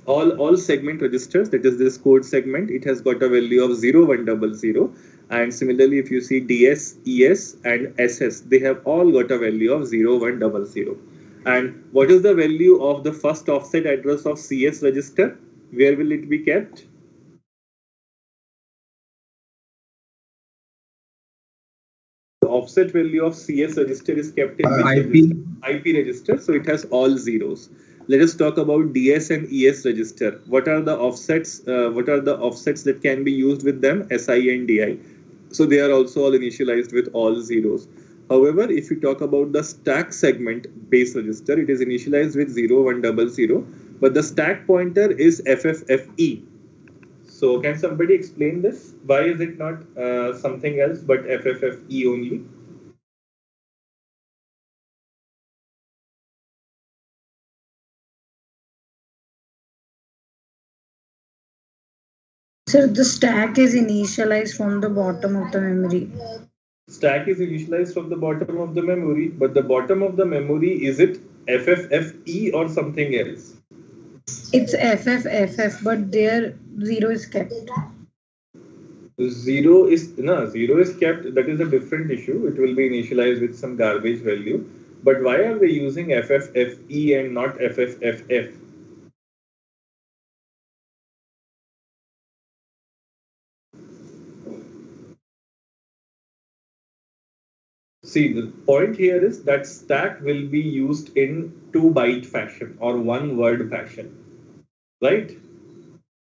All segment registers, that is this code segment, it has got a value of 0100. And similarly, if you see DS, ES, and SS, they have all got a value of 0100. And what is the value of the first offset address of CS register? Where will it be kept? The offset value of CS register is kept in which IP. register? IP register, so it has all zeros. Let us talk about DS and ES register. What are the offsets? What are the offsets that can be used with them? SI and DI. So they are also all initialized with all zeros. However, if you talk about the stack segment base register, it is initialized with 0100, but the stack pointer is FFFE. So can somebody explain this? Why is it not something else but FFFE only? So the stack is initialized from the bottom of the memory. Stack is initialized from the bottom of the memory, but the bottom of the memory, is it FFFE or something else? It's FFFF, but there zero is kept. Zero is kept. That is a different issue. It will be initialized with some garbage value. But why are they using FFFE and not FFFF? See, the point here is that stack will be used in 2-byte fashion or 1-word fashion, right?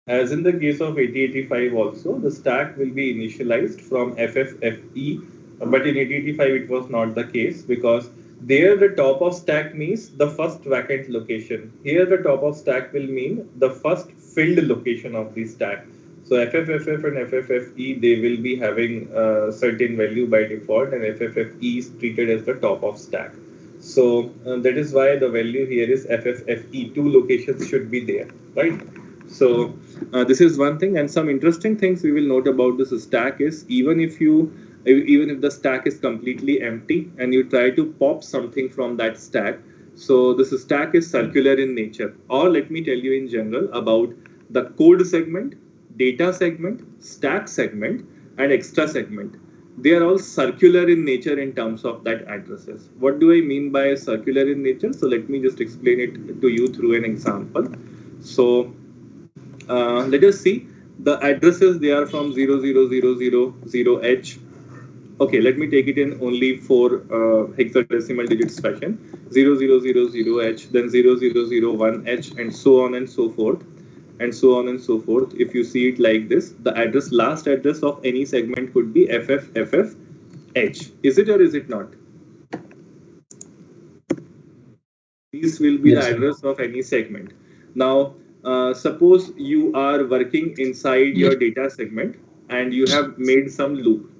As in the case of 8085 also, the stack will be initialized from FFFE, but in 8085 it was not the case because there the top of stack means the first vacant location. Here the top of stack will mean the first filled location of the stack. So FFFF and FFFE, they will be having a certain value by default, and FFFE is treated as the top of stack. So that is why the value here is FFFE. Two locations should be there, right? So this is one thing, and some interesting things we will note about this stack is even if the stack is completely empty and you try to pop something from that stack, so this stack is circular in nature. Or let me tell you in general about the code segment, data segment, stack segment, and extra segment. They are all circular in nature in terms of that addresses. What do I mean by circular in nature? So let me just explain it to you through an example. So let us see the addresses. They are from 00000H. Okay, let me take it in only 4 hexadecimal digits fashion. 0000H, then 0001H, and so on and so forth, and so on and so forth. If you see it like this, the last address of any segment could be FFFH. Is it or is it not? These will be Yes, the sir. address of any segment. Now, suppose you are working inside your data segment and you have made some loop.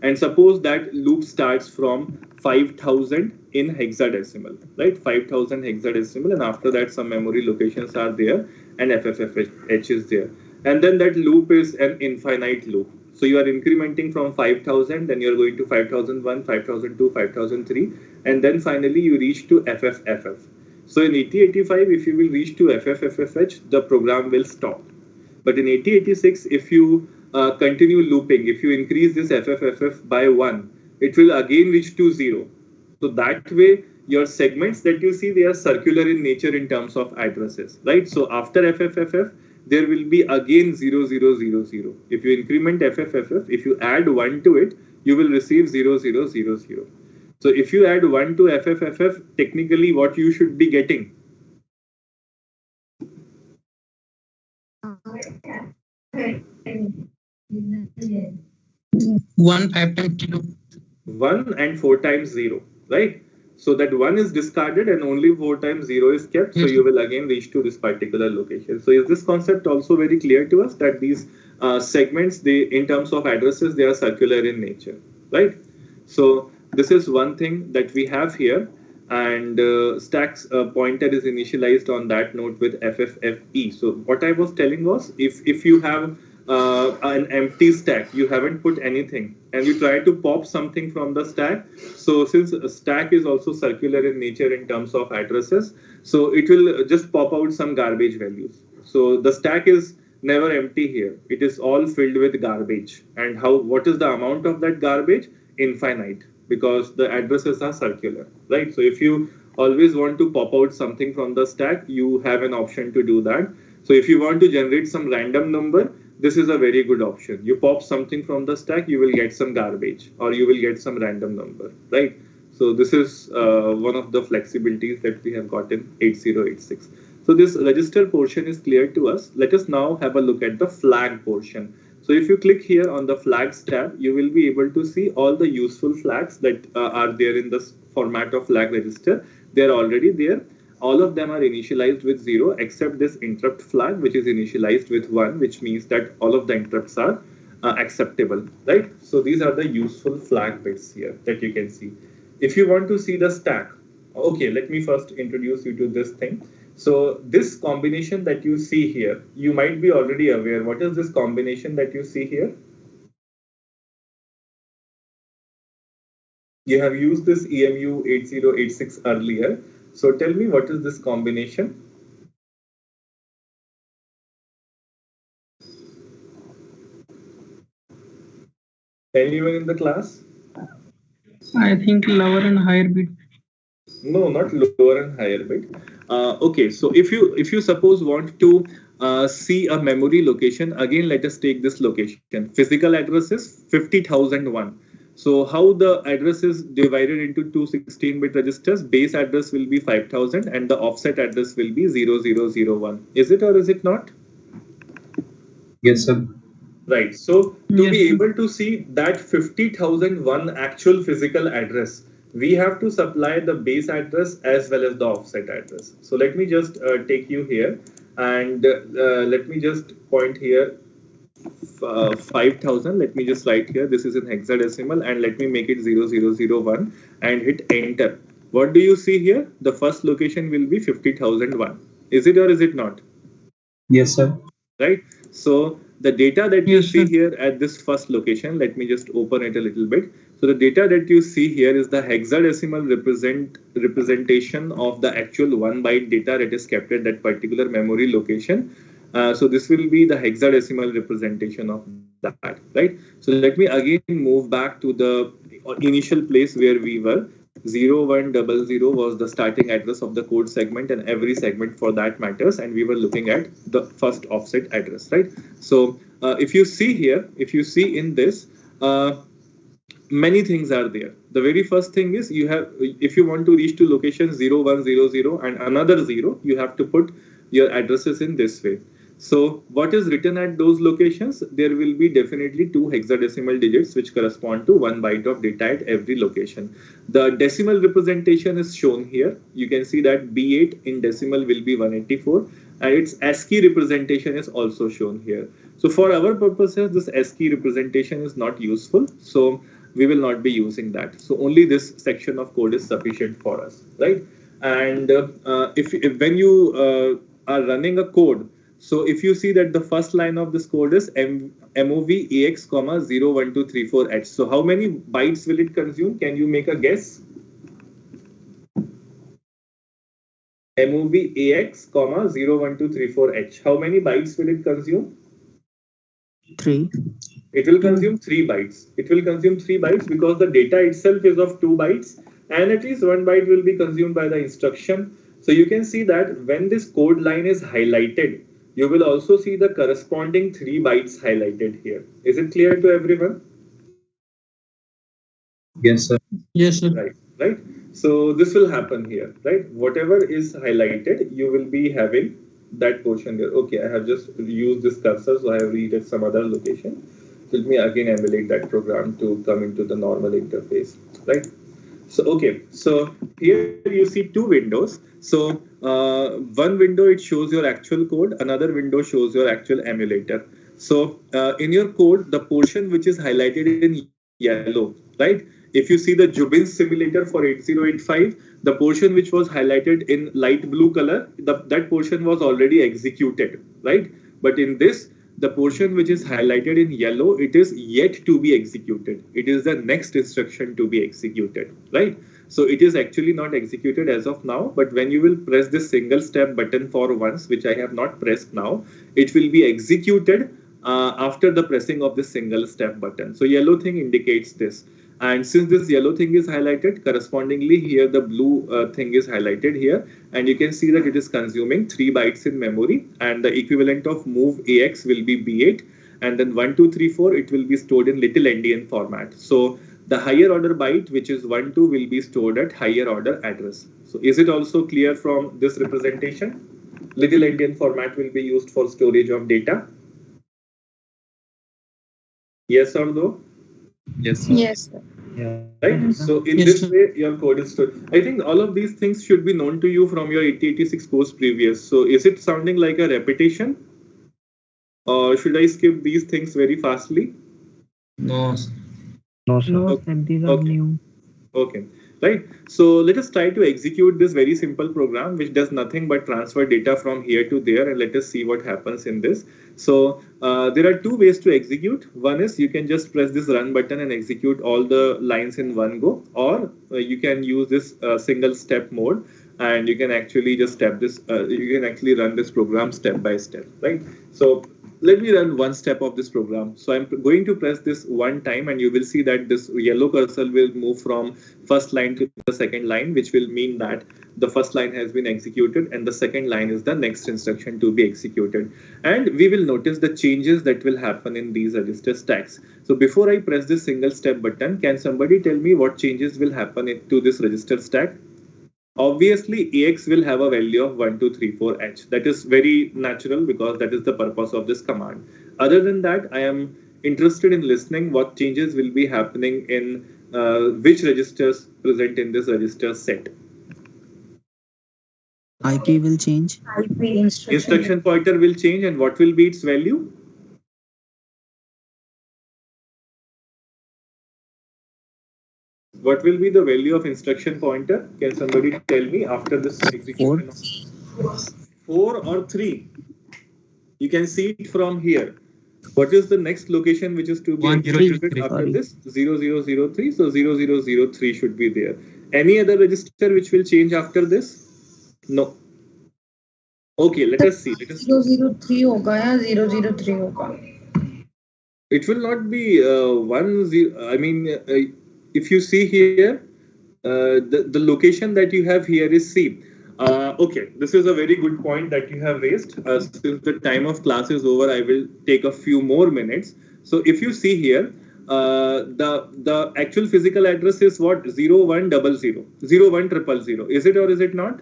And suppose that loop starts from 5000 in hexadecimal, right? 5000 hexadecimal, and after that some memory locations are there and FFFH is there. And then that loop is an infinite loop. So you are incrementing from 5000, then you're going to 5001, 5002, 5003, and then finally you reach to FFFF. So in 8085, if you will reach to FFFFH, the program will stop. But in 8086, if you continue looping, if you increase this FFFF by 1, it will again reach to 0. So that way, your segments that you see, they are circular in nature in terms of addresses, right? So after FFFF, there will be again 0000. If you increment FFFF, if you add 1 to it, you will receive 0000. So if you add 1 to FFFF, technically what you should be getting? 1 5 times 0. 1 and 4 times 0, right? So that 1 is discarded and only 4 times 0 is kept. So Yes, you sir. will again reach to this particular location. So is this concept also very clear to us that these segments, they in terms of addresses, they are circular in nature, right? So this is one thing that we have here. And stacks pointer is initialized on that note with FFFE. So what I was telling was, if you have an empty stack, you haven't put anything, and you try to pop something from the stack. So since a stack is also circular in nature in terms of addresses, so it will just pop out some garbage values. So the stack is never empty here. It is all filled with garbage. And what is the amount of that garbage? Infinite, because the addresses are circular, right? So if you always want to pop out something from the stack, you have an option to do that. So if you want to generate some random number, this is a very good option. You pop something from the stack, you will get some garbage or you will get some random number, right? So this is one of the flexibilities that we have got in 8086. So this register portion is clear to us. Let us now have a look at the flag portion. So if you click here on the flags tab, you will be able to see all the useful flags that are there in the format of flag register. They are already there. All of them are initialized with 0 except this interrupt flag, which is initialized with 1, which means that all of the interrupts are acceptable, right? So these are the useful flag bits here that you can see. If you want to see the stack, okay, let me first introduce you to this thing. So this combination that you see here, you might be already aware. What is this combination that you see here? You have used this EMU 8086 earlier. So tell me, what is this combination? Anyone in the class? I think lower and higher bit. No, not lower and higher bit. Okay, so if you suppose want to see a memory location, again let us take this location. Physical address is 50,001. So how the address is divided into two 16-bit registers? Base address will be 5,000 and the offset address will be 0001. Is it or is it not? Yes, sir. Right. So to Yes, be sir. able to see that 50,001 actual physical address, we have to supply the base address as well as the offset address. So let me just take you here and let me just point here 5,000. Let me just write here. This is in hexadecimal and let me make it 0001 and hit enter. What do you see here? The first location will be 50,001. Is it or is it not? Yes, sir. Right? So the data that you Yes, see sir. here at this first location, let me just open it a little bit. So the data that you see here is the hexadecimal representation of the actual 1 byte data that is kept at that particular memory location. So this will be the hexadecimal representation of that, right? So let me again move back to the initial place where we were. 0100 was the starting address of the code segment and every segment for that matters, and we were looking at the first offset address, right? So if you see here, if you see in this, many things are there. The very first thing is, you have, if you want to reach to location 0100 and another 0, you have to put your addresses in this way. So what is written at those locations? There will be definitely 2 hexadecimal digits which correspond to 1 byte of data at every location. The decimal representation is shown here. You can see that B8 in decimal will be 184 and its ASCII representation is also shown here. So for our purposes, this ASCII representation is not useful. So we will not be using that. So only this section of code is sufficient for us, right? And if when you are running a code, so if you see that the first line of this code is MOV AX, 01234H. So how many bytes will it consume? Can you make a guess? MOV AX, 01234H. How many bytes will it consume? 3. It will consume 3 bytes. It will consume 3 bytes because the data itself is of 2 bytes. and at least 1 byte will be consumed by the instruction. So you can see that when this code line is highlighted, you will also see the corresponding 3 bytes highlighted here. Is it clear to everyone? Yes, sir. Yes, sir. Right. So this will happen here, right? Whatever is highlighted, you will be having that portion there. Okay, I have just used this cursor, so I have read at some other location. Let me again emulate that program to come into the normal interface, right? So okay, so here you see two windows. So one window it shows your actual code, another window shows your actual emulator. So in your code, the portion which is highlighted in yellow, right? If you see the Jubin simulator for 8085, the portion which was highlighted in light blue color, that portion was already executed, right? But in this, the portion which is highlighted in yellow, it is yet to be executed. It is the next instruction to be executed, right? So it is actually not executed as of now, but when you will press this single step button for once, which I have not pressed now, it will be executed after the pressing of the single step button. So yellow thing indicates this. And since this yellow thing is highlighted, correspondingly here the blue thing is highlighted here, and you can see that it is consuming 3 bytes in memory, and the equivalent of move AX will be B8, and then 1, 2, 3, 4 it will be stored in little endian format. So the higher order byte, which is 1, 2, will be stored at higher order address. So is it also clear from this representation? Little endian format will be used for storage of data. Yes or no? Yes, sir. Yes, sir. Yeah. Right. So in Yes, this sir. way, your code is stored. I think all of these things should be known to you from your 8086 course previous. So is it sounding like a repetition? Or should I skip these things very fastly? No, sir. No, sir. No, Okay. sir, these are Okay. new. Okay, right. So let us try to execute this very simple program which does nothing but transfer data from here to there, and let us see what happens in this. So there are two ways to execute. One is you can just press this run button and execute all the lines in one go, or you can use this single step mode, and you can actually just you can actually run this program step by step, right? So let me run one step of this program. So I'm going to press this one time, and you will see that this yellow cursor will move from first line to the second line, which will mean that the first line has been executed and the second line is the next instruction to be executed. And we will notice the changes that will happen in these register stacks. So before I press this single step button, can somebody tell me what changes will happen to this register stack? Obviously, AX will have a value of 1, 2, 3, 4, H. That is very natural because that is the purpose of this command. Other than that, I am interested in listening what changes will be happening in which registers present in this register set. IP will change. IP Instruction pointer will change, and what will be its value? What will be the value of instruction pointer? Can somebody tell me after this execution? 4 or 3? You can see it from here. What is the next location which is to be executed after this? 0003. So 0003 should be there. Any other register which will change after this? No. Okay, let us see. 003 होगा या 003 होगा? It will not be 10. I mean, if you see here, the location that you have here is C. Okay, this is a very good point that you have raised. Since the time of class is over, I will take a few more minutes. So if you see here, the actual physical address is what? 0100, 01000. Is it or is it not?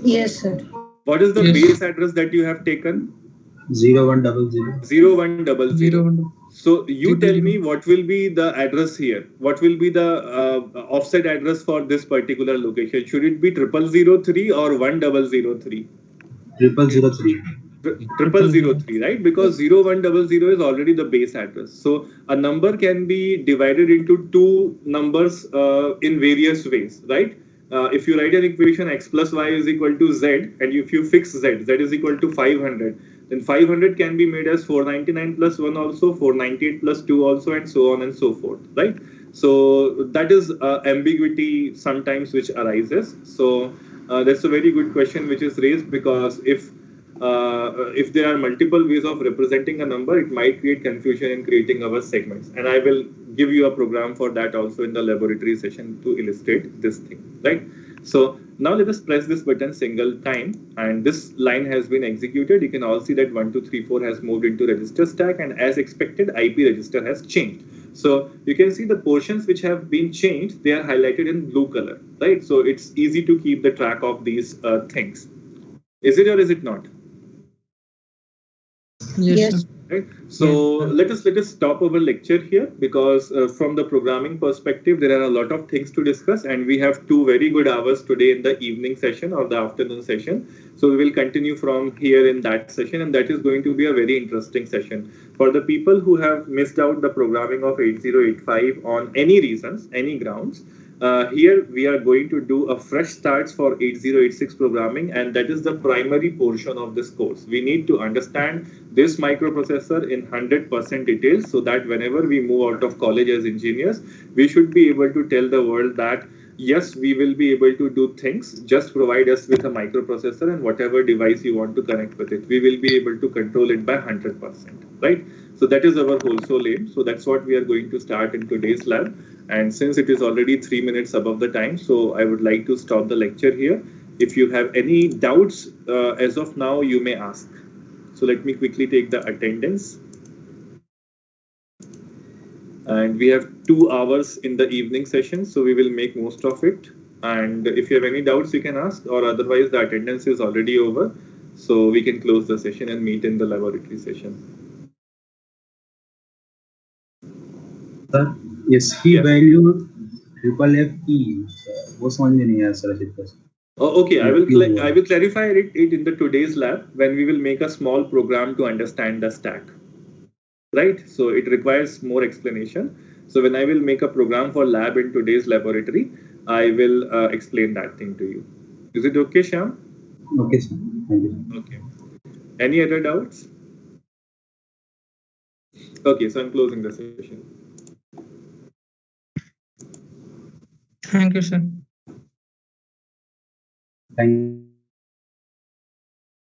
Yes, sir. What is the Yes. base address that you have taken? 0100. 0100. So you tell me what will be the address here? What will be the offset address for this particular location? Should it be 0003 or 1003? 0003. 0003, right? Because 0100 is already the base address. So a number can be divided into two numbers in various ways, right? If you write an equation x plus y is equal to z, and if you fix z is equal to 500, then 500 can be made as 499 plus 1 also, 498 plus 2 also, and so on and so forth, right? So that is ambiguity sometimes which arises. So that's a very good question which is raised, because if if there are multiple ways of representing a number, it might create confusion in creating our segments. And I will give you a program for that also in the laboratory session to illustrate this thing, right? So now let us press this button single time, and this line has been executed. You can all see that 1, 2, 3, 4 has moved into register stack, and as expected, IP register has changed. So you can see the portions which have been changed, they are highlighted in blue color, right? So it's easy to keep the track of these things. Is it or is it not? Yes, sir. Right. So let us stop our lecture here, because from the programming perspective, there are a lot of things to discuss, and we have 2 very good hours today in the evening session or the afternoon session. So we will continue from here in that session, and that is going to be a very interesting session. For the people who have missed out the programming of 8085 on any reasons, any grounds, here we are going to do a fresh starts for 8086 programming, and that is the primary portion of this course. We need to understand this microprocessor in 100% details, so that whenever we move out of college as engineers, we should be able to tell the world that yes, we will be able to do things. Just provide us with a microprocessor and whatever device you want to connect with it, we will be able to control it by 100%, right? So that is our whole soul aim. So that's what we are going to start in today's lab. And since it is already 3 minutes above the time, so I would like to stop the lecture here. If you have any doubts as of now, you may ask. So let me quickly take the attendance. And we have 2 hours in the evening session, so we will make most of it. And if you have any doubts, you can ask, or otherwise the attendance is already over, so we can close the session and meet in the laboratory session. Sir ये सी value triple F की वो समझ में नहीं आया sir अच्छी तरह से. Oh, okay, I will clarify it in the today's lab when we will make a small program to understand the stack. Right, so it requires more explanation. So when I will make a program for lab in today's laboratory, I will explain that thing to you. Is it okay, Shyam? Okay, sir. Thank you. Okay. Any other doubts? Okay, so I'm closing the session. Thank you, sir. Thank